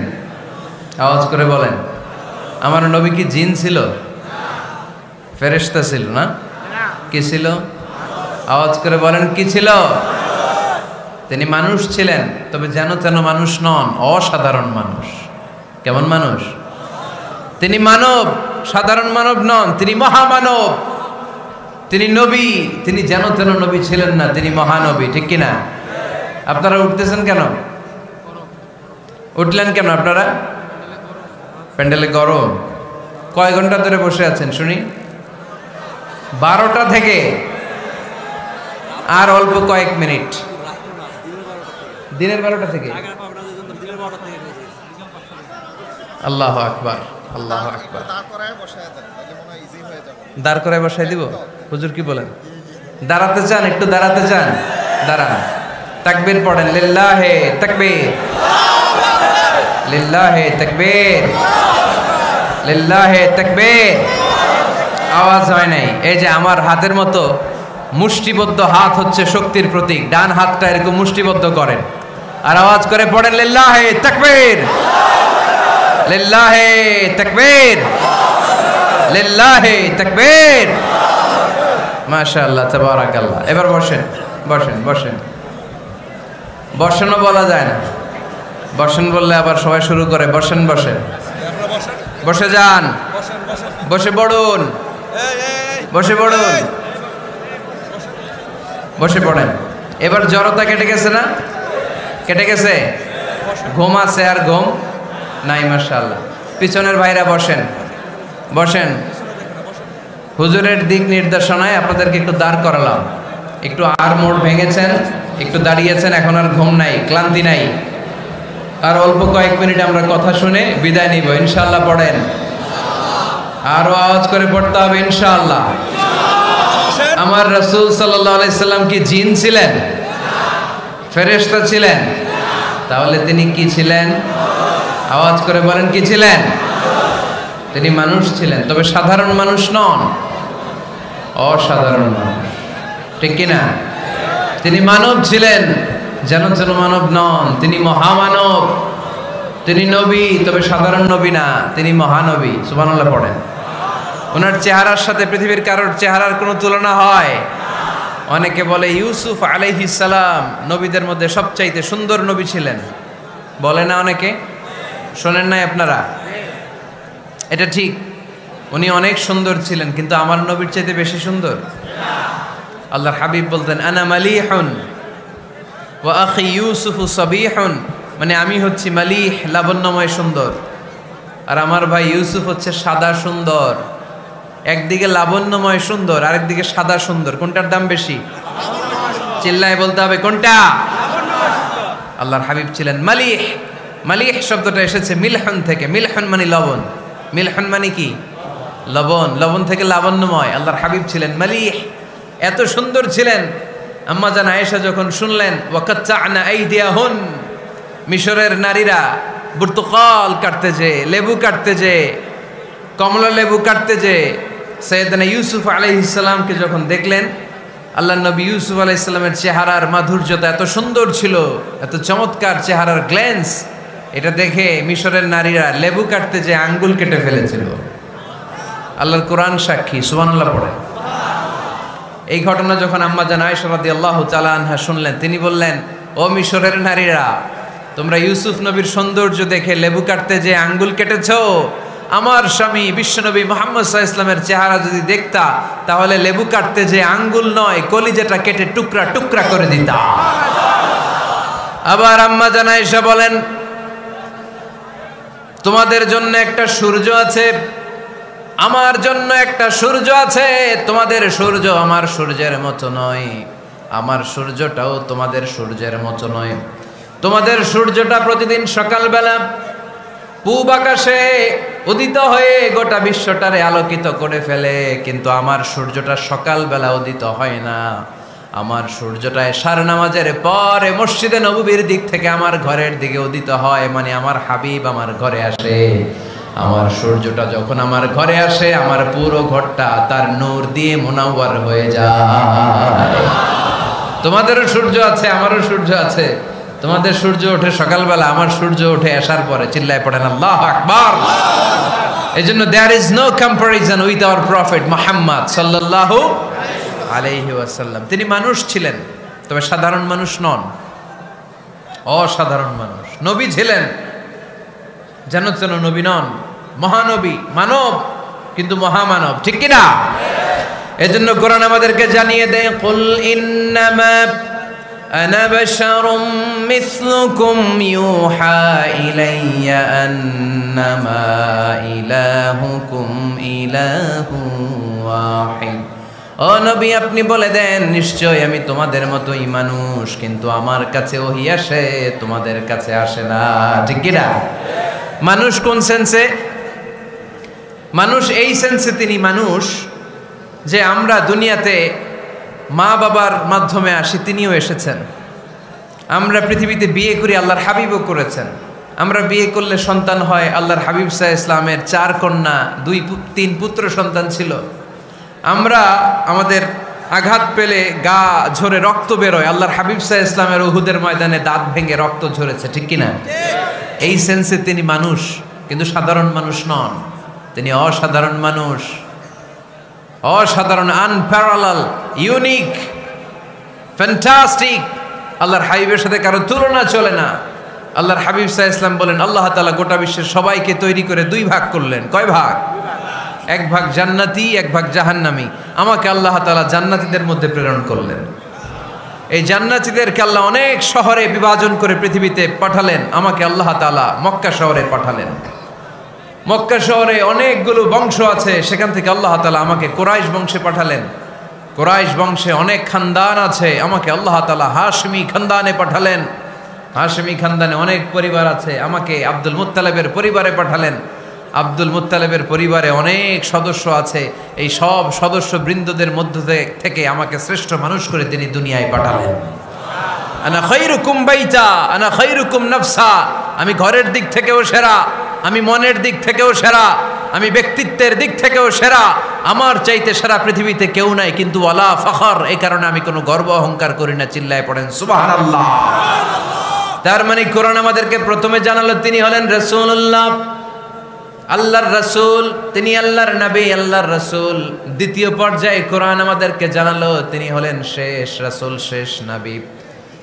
আওয়াজ করে বলেন। আমার নবী কি জিন ছিল? ফেরেশতা ছিল না? কি ছিল? আওয়াজ করে বলেন, কি ছিল? তিনি মানুষ ছিলেন, তবে যেন তেন মানুষ নন, অসাধারণ মানুষ। কেমন মানুষ? তিনি মানব, সাধারণ মানব নন, তিনি মহামানব। তিনি নবী, তিনি যেন তেন নবী ছিলেন না, তিনি মহানবী। ঠিক কিনা? আপনারা উঠতেছেন কেন? উঠলেন কেন আপনারা? প্যান্ডেলে গরম। কয় ঘন্টা ধরে বসে আছেন শুনি? 12টা থেকে আর অল্প কয়েক মিনিট। দিনের 12টা থেকে। আল্লাহু আকবার, আল্লাহু আকবার। দাঁড় করায় বসায় দিব? হুজুর কি বলেন? দাঁড়াতে চান? একটু দাঁড়াতে চান? দাঁড়ান। তাকবীর পড়েন, লিল্লাহে তাকবীর, লিল্লাহে তাকবীর, লিল্লাহে তাকবীর। আওয়াজ হয় নাই। এই যে আমার হাতের মতো মুষ্টিবদ্ধ হাত হচ্ছে শক্তির প্রতীক। ডান হাতটা এরকম মুষ্টিবদ্ধ করেন আর আওয়াজ করে পড়েন, লিল্লাহে তাকবীর, লিল্লাহে তাকবীর, লিল্লাহে তাকবীর। মাশাআল্লাহ, তাবারাকাল্লাহ। এবার বসেন, বসেন, বসেন। বসেনও বলা যায় না, বসেন বললে আবার সবাই শুরু করে বসেন বসেন। বসে যান, বসে পড়ুন, বসে পড়ুন, বসে পড়েন। এবার জড়তা কেটে গেছে না? কেটে গেছে? ঘুম আছে আর ঘুম নাই? মাশাআল্লাহ। পিছনের ভাইরা বসেন, বসেন। হুজুরের দিক নির্দেশনায় আপনাদেরকে একটু দাঁড় করালাম। একটু আর মোড় ভেঙেছেন, একটু দাঁড়িয়েছেন, এখন আর ঘুম নাই, ক্লান্তি নাই। আর অল্প কয়েক মিনিট আমরা কথা শুনে বিদায় নিব ইনশাআল্লাহ। পড়েন, আরো আওয়াজ করে পড়তে হবে ইনশাআল্লাহ। আমার রাসূল সাল্লাল্লাহু আলাইহি সাল্লাম কি জিন ছিলেন? ফেরেশতা ছিলেন? তাহলে তিনি কি ছিলেন? আওয়াজ করে বলেন, কি ছিলেন? তিনি মানুষ ছিলেন, তবে সাধারণ মানুষ নন, অসাধারণ মানুষ। ঠিক কিনা? তিনি মানব ছিলেন, যেন যেন মানব নন, তিনি মহামানব। তিনি নবী, তবে সাধারণ নবী না, তিনি মহানবী। সুবহানাল্লাহ পড়েন। ওনার চেহারার সাথে পৃথিবীর কারোর চেহারার কোনো তুলনা হয়? অনেকে বলে ইউসুফ আলাইহিস সালাম নবীদের মধ্যে সবচাইতে সুন্দর নবী ছিলেন, বলে না অনেকে? শোনেন নাই আপনারা? এটা ঠিক, উনি অনেক সুন্দর ছিলেন, কিন্তু আমার নবীর চাইতে বেশি সুন্দর? আল্লাহর হাবিব বলতেন, আনা মালিহুন ওয়া আখি ইউসুফু সাবিহুন, মানে আমি হচ্ছি মালিহ, লাবণ্যময় সুন্দর, আর আমার ভাই ইউসুফ হচ্ছে সাদা সুন্দর। একদিকে লাবণ্যময় সুন্দর, আরেকদিকে সাদা সুন্দর, কোনটার দাম বেশি? চিল্লায় বলতে হবে কোনটা? আল্লাহর হাবিব ছিলেন মালিহ। মালিহ শব্দটা এসেছে মিলহন থেকে। মিলহন মানে লবণ, মিলহন মানে কি? লবণ। লবণ থেকে লাবণ্যময়। আল্লাহর হাবিব ছিলেন মালিহ, এত সুন্দর ছিলেন। আম্মা জান আয়েশা যখন শুনলেন ওয়াকাত্তা'না আইদিয়াহুন, মিশরের নারীরা বুর্তুকাল কাটতে যে, লেবু কাটতে যে, কমলা লেবু কাটতে যে সাইয়েদনা ইউসুফ আলাইহিস সালামকে যখন দেখলেন, আল্লাহ নবী ইউসুফ আলাইহিস সালামের চেহারার মাধুর্যতা এত সুন্দর ছিল, এত চমৎকার চেহারার গ্ল্যান্স, এটা দেখে মিশরের নারীরা লেবু কাটতে যে আঙ্গুল কেটে ফেলেছিল। আল্লাহর কোরআন সাক্ষী, সুবহানাল্লাহ পড়ে। এই ঘটনা যখন আম্মা জান আয়েশা রাদিয়াল্লাহু তাআলা আনহা শুনলেন, তিনি বললেন, ও মিশরের নারীরা, তোমরা ইউসুফ নবীর সৌন্দর্য দেখে লেবু কাটতে যে আঙ্গুল কেটেছো, আমার স্বামী বিশ্বনবী মুহাম্মদ সাল্লাল্লাহু আলাইহি ওয়াসাল্লামের চেহারা যদি দেখতা, তাহলে লেবু কাটতে যে আঙ্গুল নয়, কলিজাটা কেটে টুকরা টুকরা করে দিতা। আবার আম্মা জান আয়েশা বলেন, তোমাদের জন্য একটা সূর্য আছে, আমার জন্য একটা সূর্য আছে। তোমাদের সূর্য আমার সূর্যের মতো নয়, আমার সূর্যটাও তোমাদের সূর্যের মতো নয়। তোমাদের সূর্যটা প্রতিদিন সকালবেলা পূব আকাশে উদিত হয়ে গোটা বিশ্বটারে আলোকিত করে ফেলে, কিন্তু আমার সূর্যটা সকালবেলা উদিত হয় না। আমার সূর্যটা এশার নামাজের পরে মসজিদে নববীর দিক থেকে আমার ঘরের দিকে উদিত হয়, মানে আমার হাবিব আমার ঘরে আসে। আমার সূর্যটা যখন আমার ঘরে আসে, আমার পুরো ঘরটা তার নূর দিয়ে মুনাওয়ার হয়ে যায়। তোমাদেরও সূর্য আছে, আমারও সূর্য আছে। তোমাদের সূর্য ওঠে সকালবেলা, আমার সূর্য ওঠে আসার পরে। চিল্লায় পড়েন আল্লাহু আকবার। এই জন্য there is no comparison with our prophet Muhammad sallallahu আলাইহি ওয়াসাল্লাম। তিনি মানুষ ছিলেন, তবে সাধারণ মানুষ নন, অসাধারণ মানুষ। নবী ছিলেন, যেন তেন নবী নন, মহানবী, মানব কিন্তু মহামানব, ঠিক কিনা? এজন্য কোরআন আমাদেরকে জানিয়ে দেয়, কুল ইন্নামা আনা বাশারুম মিসলুকুম ইউহা ইলাইয়া আন্নামা ইলাহুকুম ইলাহু ওয়াহিদ। ও নবী, আপনি বলে দেন, নিশ্চয় আমি তোমাদের মতোই মানুষ, কিন্তু আমার কাছে ওহী আসে, তোমাদের কাছে আসে না, ঠিক কিনা? মানুষ কোন সেন্সে? মানুষ এই সেন্সে তিনি মানুষ যে আমরা দুনিয়াতে মা বাবার মাধ্যমে আসি, তিনিও এসেছেন। আমরা পৃথিবীতে বিয়ে করি, আল্লাহর হাবিবও করেছেন। আমরা বিয়ে করলে সন্তান হয়, আল্লাহর হাবিব সাল্লাল্লাহু আলাইহি ইসলামের 4 কন্যা 2-3 পুত্র সন্তান ছিল। আমরা আমাদের আঘাত পেলে গা ঝরে রক্ত বেরোয়, আল্লাহর হাবিব সাল্লাল্লাহু আলাইহি ইসলামের উহুদের ময়দানে দাঁত ভেঙে রক্ত ঝরেছে, ঠিক কিনা? এই সেন্সে তিনি মানুষ, কিন্তু সাধারণ মানুষ নন। তিনি অসাধারণ মানুষ, অসাধারণ, আনপ্যারালাল, ইউনিক, ফ্যান্টাস্টিক। আল্লাহর হাবিবের সাথে কারো তুলনা চলে না। আল্লাহর হাবিব সাল্লাল্লাহু আলাইহি ওয়াসাল্লাম বলেন, আল্লাহ তাআলা গোটা বিশ্বের সবাইকে তৈরি করে 2 ভাগ করলেন। কয় ভাগ? 1 ভাগ জান্নাতি, 1 ভাগ জাহান্নামী। আমাকে আল্লাহ তাআলা জান্নাতীদের মধ্যে প্রেরণ করলেন। এই জান্নাতীদেরকে আল্লাহ অনেক শহরে বিভাজন করে পৃথিবীতে পাঠালেন। আমাকে আল্লাহ তাআলা মক্কা শহরে পাঠালেন। মক্কা শহরে অনেকগুলো বংশ আছে, সেখান থেকে আল্লাহ তাআলা আমাকে কুরাইশ বংশে পাঠালেন। কুরাইশ বংশে অনেক খানদান আছে, আমাকে আল্লাহ তাআলা হাশমি খানদানে পাঠালেন। হাশমি খানদানে অনেক পরিবার আছে, আমাকে আব্দুল মুত্তালিবের পরিবারে পাঠালেন। আব্দুল মুত্তালিবের পরিবারে অনেক সদস্য আছে, এই সব সদস্য বৃন্দদের মধ্য থেকে আমাকে শ্রেষ্ঠ মানুষ করে তিনি দুনিয়ায় পাঠালেন। আনা খায়রুকুম বাইতা আনা খায়রুকুম নাফসা। আমি ঘরের দিক থেকেও সেরা, আমি মনের দিক থেকেও সেরা, আমি ব্যক্তিত্বের দিক থেকেও সেরা। আমার চাইতে সেরা পৃথিবীতে কেউ নাই, কিন্তু ওয়ালা ফখর, এই কারণে আমি কোনো গর্ব অহংকার করি না। চিল্লায় পড়েন সুবহানাল্লাহ। তার মানে কোরআন আমাদেরকে প্রথমে জানালো তিনি হলেন রাসূলুল্লাহ, আল্লাহর রাসূল। তিনি আল্লাহর নবী, আল্লাহর রাসূল। দ্বিতীয় পর্যায়ে কোরআন আমাদেরকে জানালো তিনি হলেন শেষ রাসূল, শেষ নবী।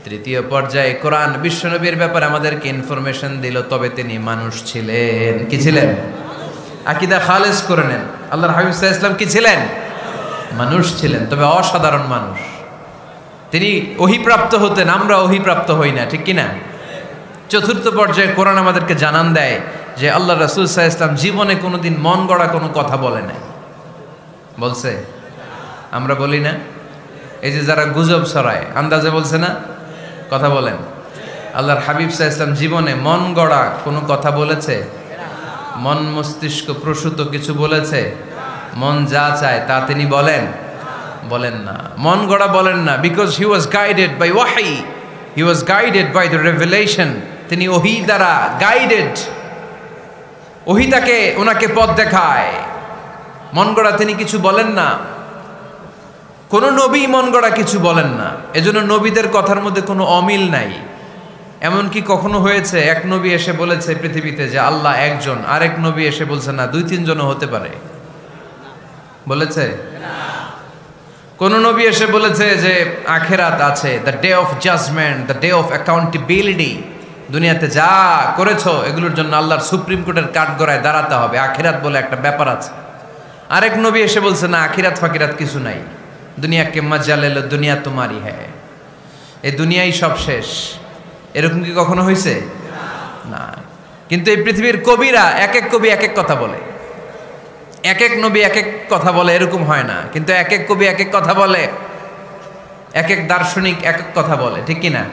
তৃতীয় পর্যায়ে কোরআন বিশ্বনবীর ব্যাপারে আমাদেরকে ইনফরমেশন দিল, তবে তিনি মানুষ ছিলেন। কি ছিলেন? আকীদা খালেস করে নেন, আল্লাহর হাবিব সাল্লাল্লাহু আলাইহি ওয়াসাল্লাম কি ছিলেন? মানুষ ছিলেন, তবে অসাধারণ মানুষ। তিনি ওহীপ্রাপ্ত হতেন, আমরা ওহীপ্রাপ্ত হই না, ঠিক কিনা? চতুর্থ পর্যায়ে কোরআন আমাদেরকে জানান দেয় যে আল্লাহ রাসূল সাল্লাল্লাহু আলাইহি ওয়াসাল্লাম জীবনে কোনোদিন মন গড়া কোনো কথা বলে নাই। বলছে? আমরা বলি না? এই যে যারা গুজব ছড়ায়, আন্দাজে বলছে না? কথা বলেন। আল্লাহর হাবিব সাল্লাল্লাহু আলাইহি ওয়াসাল্লাম জীবনে মন গড়া কোনো কথা বলেছে? মন মস্তিষ্ক প্রসূত কিছু বলেছে? মন যা চায় তা তিনি বলেন? বলেন না। মন গড়া বলেন না, because he was guided by ওয়াহি, he was guided by the revelation. তিনি ওহী দ্বারা গাইডেড, ওহী তাকে ওনাকে পথ দেখায়। মন গড়া তিনি কিছু বলেন না, কোন নবী মন গড়া কিছু বলেন না। এজন্য নবীদের কথার মধ্যে কোনো অমিল নাই। এমনকি কখনো হয়েছে এক নবী এসে বলেছে পৃথিবীতে যে আল্লাহ একজন, আরেক নবী এসে বলছে না 2-3 জনও হতে পারে? বলেছে? কোন নবী এসে বলেছে যে আখিরাত আছে, the day of judgment, the day of accountability, দুনিয়াতে যা করেছো এগুলোর জন্য আল্লাহর সুপ্রিম কোর্টের কাঠগড়ায় দাঁড়াতে হবে, আখিরাত বলে একটা ব্যাপার আছে। আরেক নবী এসে বলছে না, আখিরাত ফাকিরাত কিছু নাই, দুনিয়াকে মজা লেলো, দুনিয়া তোমারই হ্যাঁ, এই দুনিয়াই সব শেষ। এরকম কি কখনো হয়েছে? না। কিন্তু এই পৃথিবীর কবিরা এক এক কবি এক এক কথা বলে, এক এক নবী এক এক কথা বলে, এরকম হয় না। কিন্তু এক এক কবি এক এক কথা বলে, এক এক দার্শনিক এক এক কথা বলে, ঠিক কিনা?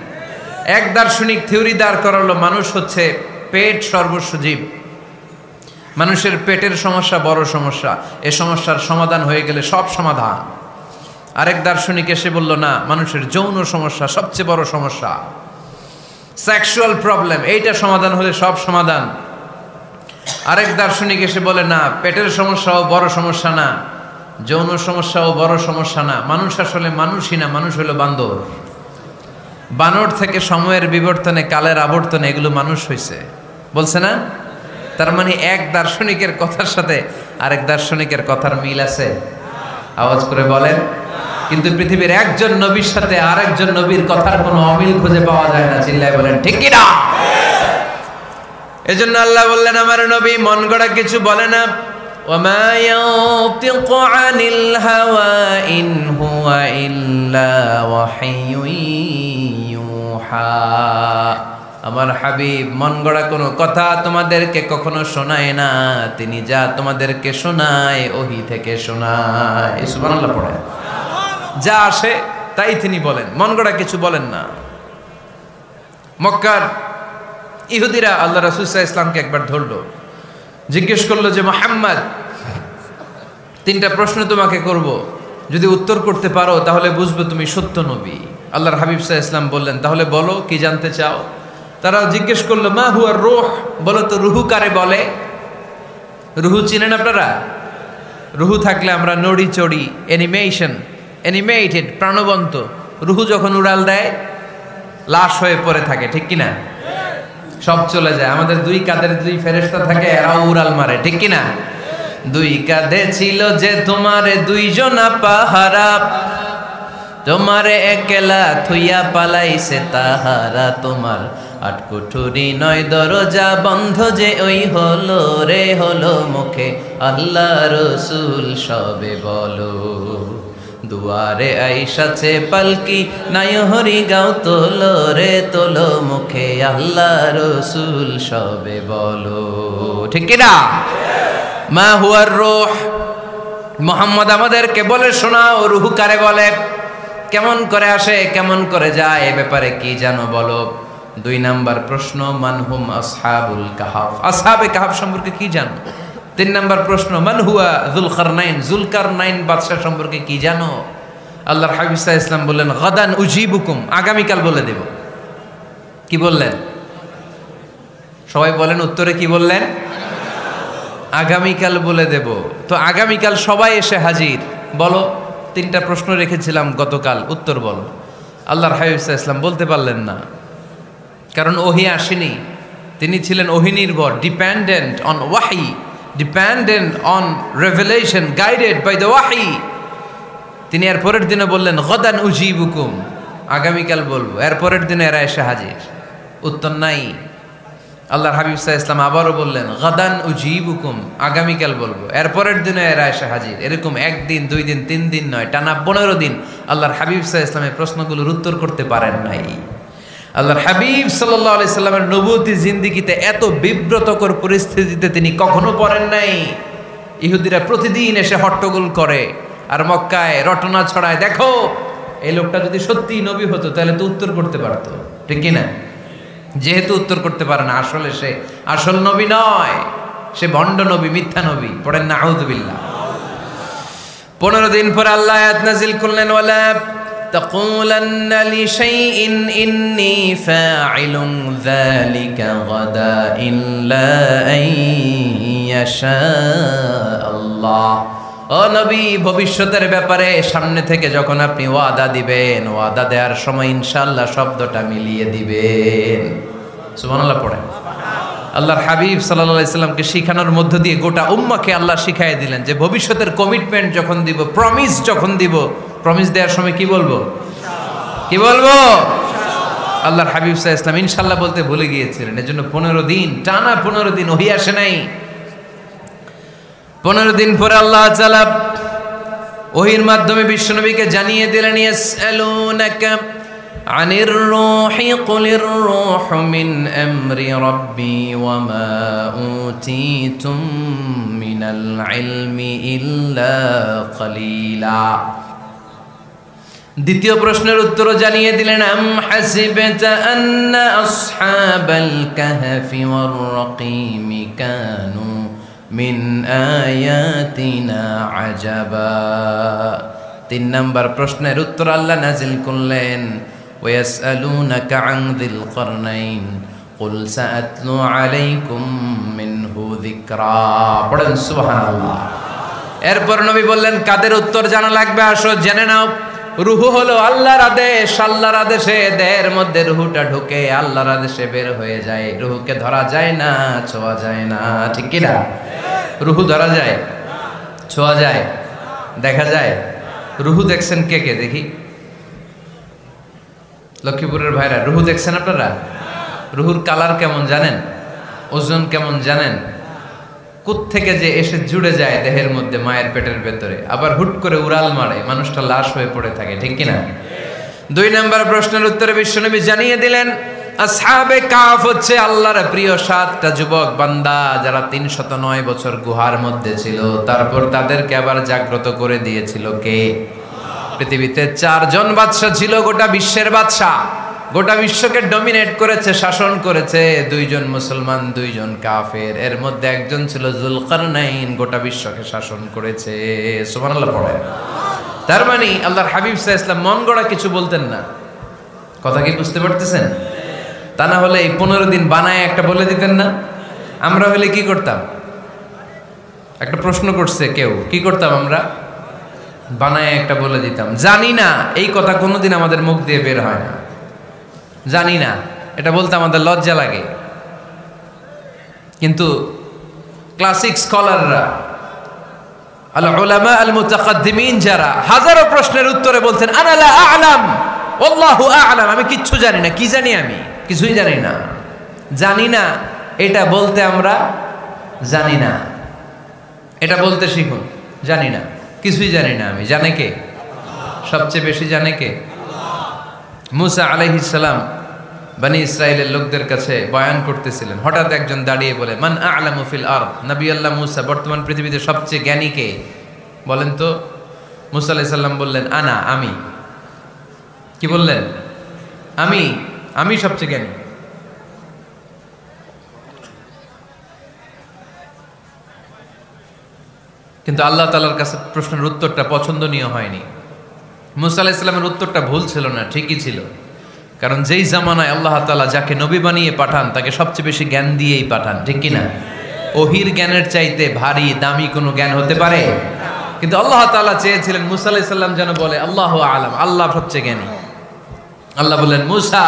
এক দার্শনিক থিওরি দাঁড় করালো মানুষ হচ্ছে পেট সর্বস্ব জীব, মানুষের পেটের সমস্যা বড় সমস্যা, এ সমস্যার সমাধান হয়ে গেলে সব সমাধান। আরেক দার্শনিক এসে বলল না, মানুষের যৌন সমস্যা সবচেয়ে বড় সমস্যা, সেক্সুয়াল প্রবলেম, এইটা সমাধান হলে সব সমাধান। আরেক দার্শনিক এসে বলে না, পেটের সমস্যাও বড় সমস্যা না, যৌন সমস্যাও বড় সমস্যা না, মানুষ আসলে মানুষই না, মানুষ হলো বান্দর। বানর থেকে সময়ের বিবর্তনে, কালের আবর্তনে এগুলো মানুষ হয়েছে, বলছে না? তার মানে এক দার্শনিকের কথার সাথে আরেক দার্শনিকের কথার মিল আছে? আওয়াজ করে বলেন। কিন্তু পৃথিবীর একজন নবীর সাথে আরেকজন নবীর কথার কোনো অমিল খুঁজে পাওয়া যায় না। চিল্লায় বলেন ঠিক কি না? এজন্য আল্লাহ বললেন, আমার নবী মন গড়া কিছু বলে না। ওয়ামা ইয়ানতিকু আনিল হাওয়া ইন হুয়া ইল্লা ওয়াহিয়ুন ইউহা। আমার হাবিব মন গড়া কোনো কথা তোমাদেরকে কখনো শোনায় না, তিনি যা তোমাদেরকে শোনায় ওহী থেকে শোনায়। সুবহানাল্লাহ পড়ে। যা আসে তাই তিনি বলেন, মন গড়া কিছু বলেন না। মক্কার ইহুদিরা আল্লাহ রাসূল সাল্লাল্লাহু আলাইহি ওয়াসাল্লামকে একবার ধরলো, জিজ্ঞেস করলো যে মুহাম্মদ, তিনটা প্রশ্ন তোমাকে করব, যদি উত্তর করতে পারো তাহলে বুঝবো তুমি সত্য নবী। আল্লাহর হাবিব সাল্লাল্লাহু আলাইহি ওয়াসাল্লাম বললেন, তাহলে বলো কি জানতে চাও? তারা জিজ্ঞেস করলো, মা হুয়া রূহ, বলো তো রুহু কারে বলে? রুহু চিনেন আপনারা? রুহু থাকলে আমরা নড়ি চড়ি, অ্যানিমেটেড, প্রাণবন্ত। রুহু যখন উড়াল দেয় লাশ হয়ে পড়ে থাকে, ঠিক কিনা? সব চলে যায়। আমাদের দুই কাঁধের দুই ফেরেশতা থাকে, এরাও উড়াল মারে, ঠিক কিনা? দুই কাঁধে ছিল যে তোমারে দুইজনা পাহারা, তোমারে একলা থুইয়া পালাইছে তাহারা, তোমার আট কুঠুরি নয় দরজা বন্ধ যে ওই হলো রে হলো মুখে আল্লাহ রসুল সবে বলো, দুয়ারে আইসাছে পালকি নাই হরি গাও তোলো রে তোলো মুখে আল্লাহ রসুল সবে বলো, ঠিক কিনা? মা হুয়ার রূহ, মুহাম্মদ আমাদেরকে বলে শোনাও রুহু কারে বলে, কেমন করে আসে, কেমন করে যায়, এ ব্যাপারে কি জানো বলো। দুই নাম্বার প্রশ্ন, মানহুম আসহাবুল কাহাফ, আসহাবে কাহাফ সম্পর্কে কি জানো? তিন নাম্বার প্রশ্ন, মান হুয়া যুলকারনাইন, যুলকারনাইন বাদশা সম্পর্কে কি জানো? আল্লাহর হাবিব সাল্লাল্লাহু আলাইহি ওয়াসাল্লাম বললেন, গাদান উজিবুকুম, আগামীকাল বলে দেব। কি বললেন? সবাই বলেন উত্তরে কি বললেন? আগামীকাল বলে দেব। তো আগামীকাল সবাই এসে হাজির। বলো, তিনটা প্রশ্ন রেখেছিলাম গতকাল, উত্তর বলো। আল্লাহর হাবিব সাল্লাল্লাহু আলাইহি ওয়াসাল্লাম বলতে পারলেন না, কারণ ওহী আসেনি। তিনি ছিলেন ওহী নির্ভর, ডিপেন্ডেন্ট অন ওয়াহি, dependent on revelation, guided by the ওয়াহি। তিনি এর পরের দিনে বললেন, গাদান উজিবুকুম, আগামীকাল বলবো। এর পরের দিনে এরা এসে হাজির, উত্তর নাই। আল্লাহর হাবিব সাল্লাল্লাহু আলাইহি ওয়াসাল্লাম আবারও বললেন, গাদান উজিবুকুম, আগামীকাল বলবো। এর পরের দিনে এরা এসে হাজির। এরকম একদিন, দুই দিন, তিন দিন নয়, টানা 15 দিন আল্লাহর হাবিব সাল্লাল্লাহু আলাইহি ওয়াসাল্লামের প্রশ্নগুলোর উত্তর করতে পারেন নাই। আল্লাহর হাবিব সাল্লাল্লাহু আলাইহি সাল্লামের নবুয়তি জিন্দেগিতে এত বিব্রতকর পরিস্থিতিতে তিনি কখনো পড়েন নাই। ইহুদিরা প্রতিদিন এসে হট্টগোল করে আর মক্কায় রটনা ছড়ায়, দেখো এই লোকটা যদি সত্যিই নবী হতো তাহলে তো উত্তর করতে পারতো, ঠিক কিনা? যেহেতু উত্তর করতে পারে না, আসলে সে আসল নবী নয়, সে ভণ্ড নবী, মিথ্যা নবী। পড়েন না আউযুবিল্লাহ। 15 দিন পর আল্লাহ আয়াত নাযিল করলেন, ওয়ালা তাকুলান্না লিশাইইন ইন্নী ফাইলুন যালিকা গাদা ইল্লা আইয়াশা আল্লাহ। ও নবী, ভবিষ্যতের ব্যাপারে সামনে থেকে যখন আপনি ওয়াদা দিবেন, ওয়াদা দেওয়ার সময় ইনশাআল্লাহ শব্দটা মিলিয়ে দিবেন। সুবহানাল্লাহ পড়েন। আল্লাহর হাবিব সাল্লাল্লাহু আলাইহি সাল্লামকে শিখানোর মধ্য দিয়ে গোটা উম্মাহকে আল্লাহ শিখাইয়ে দিলেন যে ভবিষ্যতের কমিটমেন্ট যখন দিব, প্রমিস যখন দিব, প্রমিস দেওয়ার সময় কি বলবো? কি বলবো? আল্লাহর হাবিব সাল্লাল্লাহু আলাইহি সাল্লাম ইনশাআল্লাহ বলতে ভুলে গিয়েছিলেন। এজন্য 15 দিন, টানা 15 দিন ওহী আসে নাই। 15 দিন পরে আল্লাহ তাআলা ওহীর মাধ্যমে বিশ্বনবীকে জানিয়ে দিলেন, ইয়াসআলুনাকা আনির রূহি কুলির রূহু মিন আমরি রাব্বি ওয়া মা উতীতুম মিনাল ইলমি ইল্লা কালিলা। দ্বিতীয় প্রশ্নের উত্তরও জানিয়ে দিলেন, আম হাসিবতা আন্না আসহাবাল কাহফি ওয়ার রাকিমি কানু মিন আয়াতিনা আজাবা। তিন নাম্বার প্রশ্নের উত্তর আল্লাহ নাজিল করলেন, ওয়াসআলুনাকা আন যিল করনাইন কুল সাআতলু আলাইকুম মিনহু যিকরা। পড়েন সুবহানাল্লাহ। এরপর নবী বললেন, কাদের উত্তর জানা লাগবে? আসো জেনে নাও। রুহু হলো আল্লাহর আদেশ, আল্লাহর আদেশে দেহের মধ্যে রুহুটা ঢুকে আল্লাহর আদেশে বের হয়ে যায়। রুহুকে ধরা যায় না, ছোঁয়া যায় না, ঠিক কি না? রুহু ধরা যায়, ছোঁয়া যায়, দেখা যায়? রুহু দেখছেন কে কে? দেখি লক্ষ্মীপুরের ভাইরা, রুহু দেখছেন আপনারা? রুহুর কালার কেমন জানেন? ওজন কেমন জানেন? কোত্থেকে যে এসে জুড়ে যায় দেহের মধ্যে, মায়ের পেটের ভেতরে, আবার হুট করে উড়াল মারে, মানুষটা লাশ হয়ে পড়ে থাকে, ঠিক কিনা? দুই নাম্বার প্রশ্নের উত্তরে বিশ্বনবী জানিয়ে দিলেন, আসহাবে কাফ হচ্ছে আল্লাহর প্রিয় 7টা যুবক বান্দা, যারা 309 বছর গুহার মধ্যে ছিল। তারপর তাদেরকে আবার জাগ্রত করে দিয়েছিল কে? পৃথিবীতে 4 জন বাদশা ছিল, গোটা বিশ্বের বাদশা, গোটা বিশ্বকে ডমিনেট করেছে, শাসন করেছে। 2 জন মুসলমান, 2 জন কাফের। এর মধ্যে একজন ছিল যুলকারনাইন, গোটা বিশ্বকে শাসন করেছে। সুবহানাল্লাহ পড়ে। তার মানে আল্লাহর হাবিব সাল্লাল্লাহু আলাইহি ওয়াসাল্লাম মন গড়া কিছু বলতেন না। কথা কি বুঝতে পারতেছেন? তা না হলে এই 15 দিন বানায় একটা বলে দিতেন না? আমরা হলে কি করতাম? একটা প্রশ্ন করছে কেউ, কি করতাম আমরা? বানায় একটা বলে দিতাম। জানি না, এই কথা কোনোদিন আমাদের মুখ দিয়ে বের হয় না। জানি না, এটা বলতে আমাদের লজ্জা লাগে। কিন্তু ক্লাসিক স্কলাররা, আল উলামা আল মুতাকাদ্দিমিন, যারা হাজারো প্রশ্নের উত্তরে বলছেন, আনা লা আ'লাম আল্লাহু আ'লাম, আমি কিচ্ছু জানি না। কি জানি? আমি কিছুই জানি না। জানি না এটা বলতে আমরা জানি না, এটা বলতে শিখুন। জানি না, কিছুই জানি না আমি। জানে কে? সবচেয়ে বেশি জানে কে? মুসা আলাইহিস সালাম বনি ইসরাইলের লোকদের কাছে বয়ান করতেছিলেন। হঠাৎ একজন দাঁড়িয়ে বলে, মান আ'লামু ফিল আরদ, নবী আল্লাহ মুসা, বর্তমান পৃথিবীতে সবচেয়ে জ্ঞানী কে বলেন তো? মুসা আলাইহিস সালাম বললেন, আনা, আমি। কি বললেন? আমি সবচেয়ে জ্ঞানী। কিন্তু আল্লাহ তাআলার কাছে প্রশ্নের উত্তরটা পছন্দনীয় হয়নি। মুসা আলাইহিস সালামের উত্তরটা ভুল ছিল না, ঠিকই ছিল। কারণ যেই জামানায় আল্লাহ তাআলা যাকে নবী বানিয়ে পাঠান, তাকে সবচেয়ে বেশি জ্ঞান দিয়েই পাঠান, ঠিক কি না? ওহির জ্ঞানের চাইতে ভারী দামি কোনো জ্ঞান হতে পারে? কিন্তু আল্লাহ তাআলা চেয়েছিলেন মুসা আলাইহিস সালাম যেন বলে আল্লাহু আ'লাম, আল্লাহ সবচেয়ে জ্ঞানী। আল্লাহ বললেন, মুসা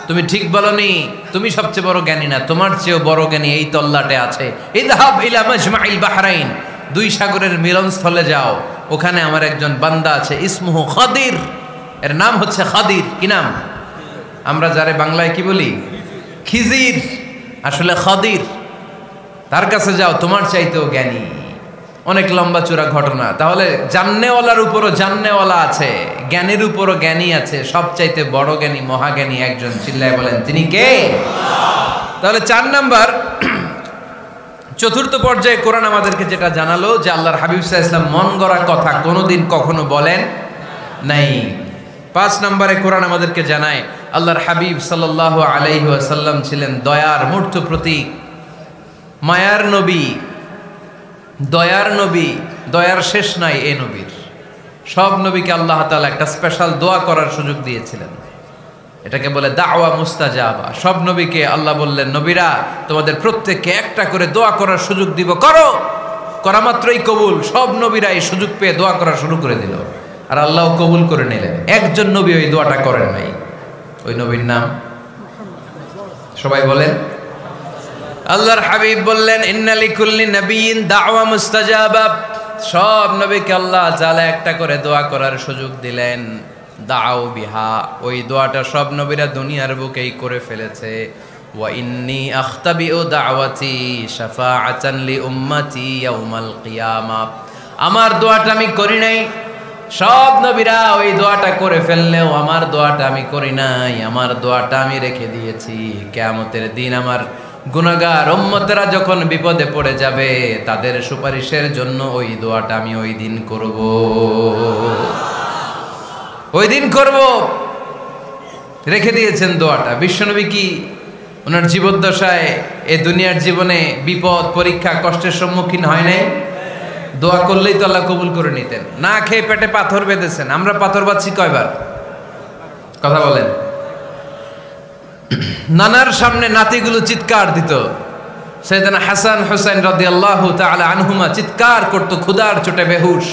তুমি ঠিক বলনি, তুমি সবচেয়ে বড় জ্ঞানী না, তোমার চেয়েও বড় জ্ঞানী এই তল্লাটে আছে। ইযহাব ইলা মাজমাইল বাহরাইন, 2 সাগরের মিলনস্থলে যাও, ওখানে আমার একজন বান্দা আছে, ইসমুহু খাদির, এর নাম হচ্ছে খাদির। কি নাম? আমরা যারে বাংলায় কি বলি? খিজির, আসলে খাদির। তার কাছে যাও, তোমার চাইতেও জ্ঞানী। অনেক লম্বা চূড়া ঘটনা। তাহলে জান্নেওয়ালার উপরও জান্নেওয়ালা আছে, জ্ঞানের উপরও জ্ঞানী আছে। সবচাইতে বড় জ্ঞানী, মহাজ্ঞানী একজন, চিল্লায় বলেন তিনি কে? তাহলে 4 নাম্বার, চতুর্থ পর্যায়ে কোরআন আমাদেরকে যেটা জানালো যে আল্লাহর হাবিব সাল্লাল্লাহু আলাইহি ওয়াসাল্লাম মন গড়া কথা কোনোদিন কখনো বলেন নাই। 5 নম্বরে কোরআন আমাদেরকে জানায় আল্লাহর হাবিব সাল্লাল্লাহু আলাইহি ওয়াসাল্লাম ছিলেন দয়ার মূর্ত প্রতীক, মায়ার নবী, দয়ার নবী। দয়ার শেষ নাই এই নবীর। সব নবীকে আল্লাহ তাআলা একটা স্পেশাল দোয়া করার সুযোগ দিয়েছিলেন, এটাকে বলে দাওয়া মুস্তাজাবা। সব নবীকে আল্লাহ বললেন, নবীরা তোমাদের প্রত্যেককে একটা করে দোয়া করার সুযোগ দিব, করো। করা মাত্রই কবুল। সব নবীরা এই সুযোগ পেয়ে দোয়া করা শুরু করে দিল, আর আল্লাহ কবুল করে নিলেন। একজন নবী ওই দোয়াটা করেন নাই। ওই নবীর নাম সবাই বলেন। আল্লাহর হাবিব বললেন, ইন্না লিকুল্লি নাবিয়্যিন দাওয়া মুস্তাজাবা। সব নবীকে আল্লাহ তাআলা একটা করে দোয়া করার সুযোগ দিলেন। দাও বিহা, ওই দোয়াটা সব নবীরা দুনিয়ার বুকেই করে ফেলেছে। ওয়া ইন্নী আখতাবিউ দাওয়াতি শাফাআতান লি উম্মতি ইয়াউমাল কিয়ামা। আমার দোয়াটা আমি করি নাই, সব নবীরা ওই দোয়াটা করে ফেললেও আমার দোয়াটা আমি করি নাই। আমার দোয়াটা আমি রেখে দিয়েছি কিয়ামতের দিন আমার গুনাহগার উম্মতেরা যখন বিপদে পড়ে যাবে, তাদের সুপারিশের জন্য ওই দোয়াটা আমি ওই দিন করব, ওই দিন করব। রেখে দিয়েছেন দোয়াটা। বিশ্বনবী কি ওনার জীবদ্দশায় এ দুনিয়ার জীবনে বিপদ, পরীক্ষা, কষ্টের সম্মুখীন হয় নাই? দোয়া করলেই তো আল্লাহ কবুল করে নিতেন। না খেয়ে পেটে পাথর বেঁধেছেন, আমরা পাথর বাঁধছি কয়বার? কথা বলেন। নানার সামনে নাতিগুলো চিৎকার দিত, সাইয়েদনা হাসান হুসাইন রাদিয়াল্লাহু তাআলা আনহুমা চিৎকার করতো ক্ষুধার চোটে বেহুশ।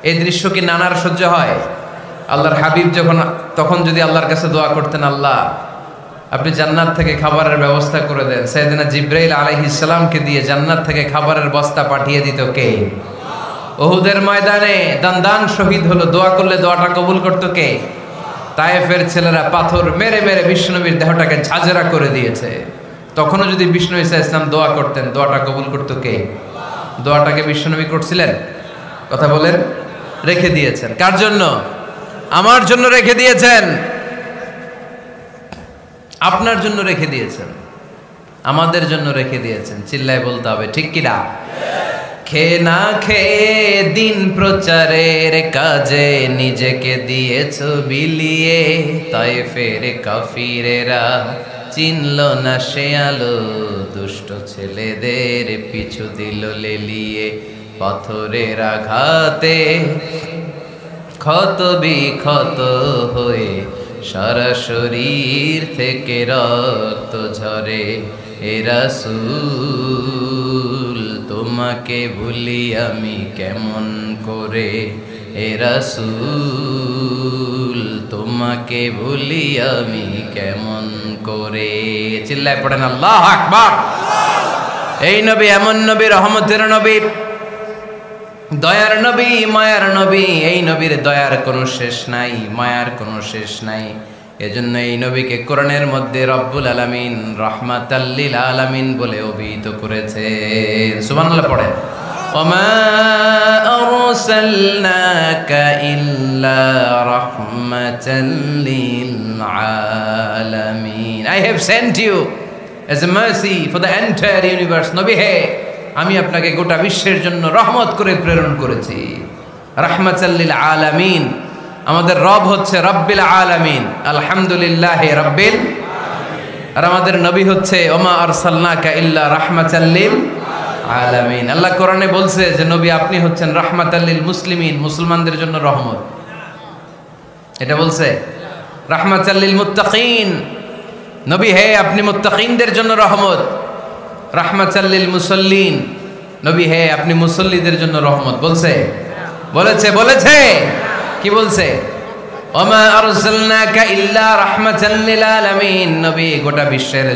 এই দৃশ্য কি নানার সহ্য হয়? আল্লাহর হাবিব তখন যদি আল্লাহর কাছে দোয়া করতেন, আল্লাহ আপনি জান্নাত থেকে খাবারের ব্যবস্থা করে দেন, সাইয়েদনা জিবরাইল আলাইহিস সালামকে দিয়ে জান্নাত থেকে খাবারের বস্তা পাঠিয়ে দিত কে? উহুদের ময়দানে দান শহীদ হলো, দোয়া করলে দোয়াটা কবুল করতো কে? তায়েফের ছেলেরা পাথর মেরে মেরে বিষ্ণুনবীর দেহটাকে ঝাঁঝরা করে দিয়েছে। তখনও যদি বিষ্ণু ঈসা ইসলাম দোয়া করতেন, দোয়াটা কবুল করতো কে? দোয়াটাকে বিষ্ণুনবী করছিলেন? কথা বলেন। রেখে দিয়েছেন কার জন্য? আমার জন্য রেখে দিয়েছেন, আপনার জন্য রেখে দিয়েছেন, আমাদের জন্য রেখে দিয়েছেন। চিল্লায় বলতে হবে ঠিক কিনা? খেয়ে না খেয়ে দিন প্রচারের কাজে নিজেকে দিয়েছ বিলিয়ে, তায়েফের কাফিরেরা চিনল না সে আলো, দুষ্ট ছেলেদের পিছু দিল লেলিয়ে। পাথরের আঘাতে ক্ষত বিক্ষত হয়ে সারা শরীর থেকে রক্ত ঝরে। এ রাসূল তোমাকে ভুলি আমি কেমন করে, এ রাসূল তোমাকে ভুলি আমি কেমন করে। চিল্লায় পড়েন আল্লাহু আকবার। এই নবী এমন নবী, রহমতের নবী, দয়ার নবী, মায়ার নবী। এই নবীর দয়ার কোনো শেষ নাই, মায়ার কোনো শেষ নাই। এজন্য এই নবীকে কোরআনের মধ্যে রব্বুল আলামিন রাহমাতাল লিল আলামিন বলে অভিহিত করেছে। সুবহানাল্লাহ পড়েন। ওমা আরসালনাকা ইল্লা রাহমাতাল লিল আলামিন। I have sent you as a mercy for the entire universe. নবী হে, আমি আপনাকে গোটা বিশ্বের জন্য রহমত করে প্রেরণ করেছি। রাহমাতাল লিল আলামিন। আমাদের রব হচ্ছে রব্বিল আলামিন, আলহামদুলিল্লাহি রাব্বিল আলামিন। আর আমাদের নবী হচ্ছে ওমা আরসালনাকা ইল্লা রাহমাতাল লিল আলামিন। আল্লাহ কোরআনে বলছে যে নবী আপনি হচ্ছেন রাহমাতাল লিল মুসলিমিন, মুসলমানদের জন্য রহমত। এটা বলছে রাহমাতাল লিল মুত্তাকিন। নবী হে, আপনি মুত্তাকিনদের জন্য রহমত। রাহমাতাল লিল মুসাল্লিন। নবী হে, আপনি মুসল্লিদের জন্য রহমত। বলছে? বলেছে। কি বলছে? ওমা আরসালনাকা ইল্লা রাহমাতাল লিল আলামিন। নবী গোটা বিশ্বের